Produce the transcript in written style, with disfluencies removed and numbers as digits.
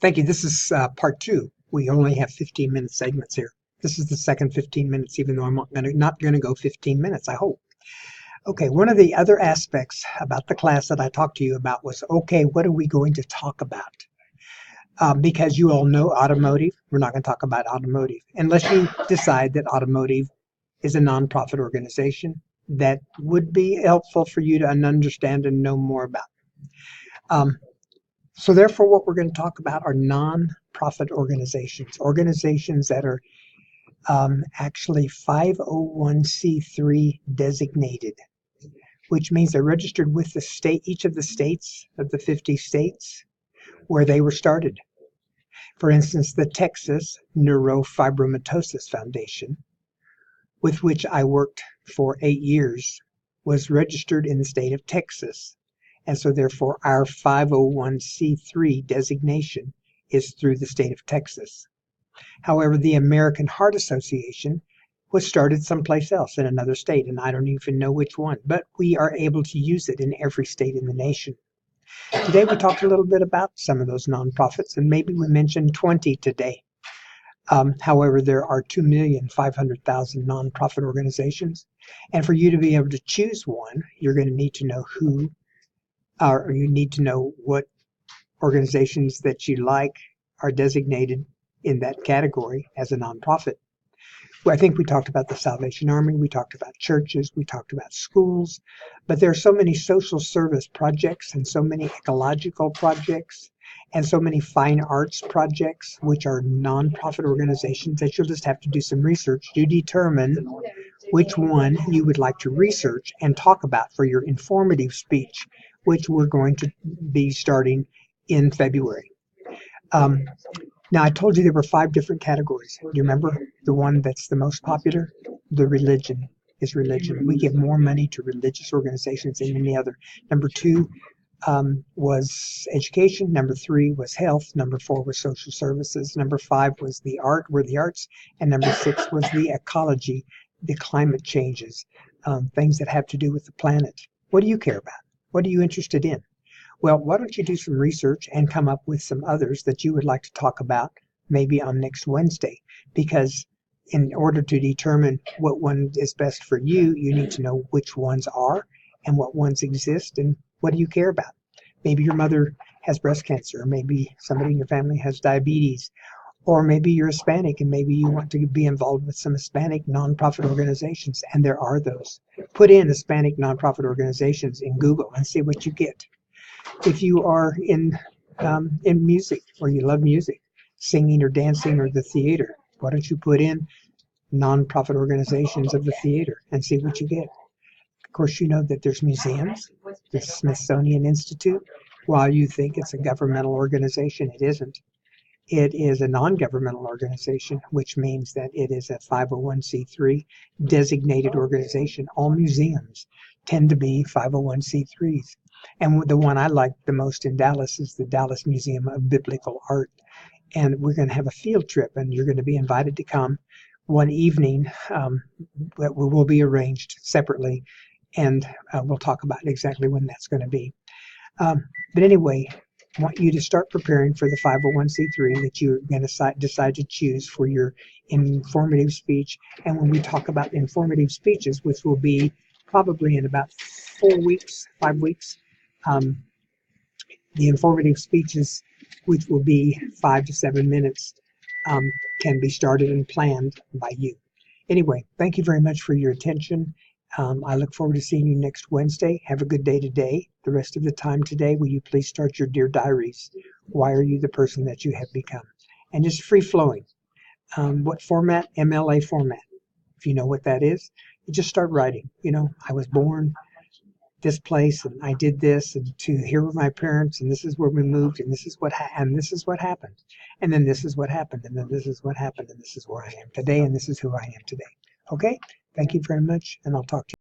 Thank you. This is part two. We only have 15-minute segments here. This is the second 15 minutes, even though I'm not going to go 15 minutes, I hope. Okay, one of the other aspects about the class that I talked to you about was, okay, what are we going to talk about? Because you all know automotive, we're not going to talk about automotive unless you decide that automotive is a nonprofit organization that would be helpful for you to understand and know more about. So therefore, what we're going to talk about are non-profit organizations that are actually 501c3 designated, which means they're registered with the state, each of the states of the 50 states where they were started. For instance, the Texas Neurofibromatosis Foundation, with which I worked for 8 years, was registered in the state of Texas. And so therefore our 501c3 designation is through the state of Texas. However, the American Heart Association was started someplace else in another state, and I don't even know which one, but we are able to use it in every state in the nation. Today we talked a little bit about some of those nonprofits, and maybe we mentioned 20 today. However, there are 2,500,000 nonprofit organizations, and for you to be able to choose one, you're going to need to know who, or you need to know what organizations that you like are designated in that category as a nonprofit. Well, I think we talked about the Salvation Army, we talked about churches, we talked about schools, but there are so many social service projects and so many ecological projects and so many fine arts projects, which are nonprofit organizations, that you'll just have to do some research to determine which one you would like to research and talk about for your informative speech, which we're going to be starting in February. Now, I told you there were 5 different categories. Do you remember the one that's the most popular? The religion is religion. We give more money to religious organizations than any other. Number 2 was education. Number 3 was health. Number 4 was social services. Number 5 was the arts. And number 6 was the ecology, the climate changes, things that have to do with the planet. What do you care about? What are you interested in? Well, why don't you do some research and come up with some others that you would like to talk about maybe on next Wednesday? Because in order to determine what one is best for you, you need to know which ones are and what ones exist and what do you care about. Maybe your mother has breast cancer, or maybe somebody in your family has diabetes, or maybe you're Hispanic and maybe you want to be involved with some Hispanic nonprofit organizations, and there are those. Put in Hispanic nonprofit organizations in Google and see what you get. If you are in music, or you love music, singing or dancing or the theater, why don't you put in nonprofit organizations of the theater and see what you get? Of course, you know that there's museums, the Smithsonian Institute. While you think it's a governmental organization, it isn't. It is a non-governmental organization, which means that it is a 501c3 designated organization. All museums tend to be 501c3s. And the one I like the most in Dallas is the Dallas Museum of Biblical Art. And we're going to have a field trip, and you're going to be invited to come one evening that will be arranged separately, and we'll talk about exactly when that's going to be. But anyway, I want you to start preparing for the 501c3 that you're going to decide to choose for your informative speech. And when we talk about informative speeches, which will be probably in about 4 weeks, 5 weeks, the informative speeches, which will be 5 to 7 minutes, can be started and planned by you. Anyway, thank you very much for your attention. I look forward to seeing you next Wednesday. Have a good day today. The rest of the time today, will you please start your Dear Diaries? Why are you the person that you have become? And just free-flowing. What format? MLA format. If you know what that is, you just start writing. You know, I was born this place, and I did this, and here were my parents, and this is where we moved, and this is what this is what happened, and then this is what happened, and then this is what happened, and this is where I am today, and this is who I am today. Okay? Thank you very much, and I'll talk to you.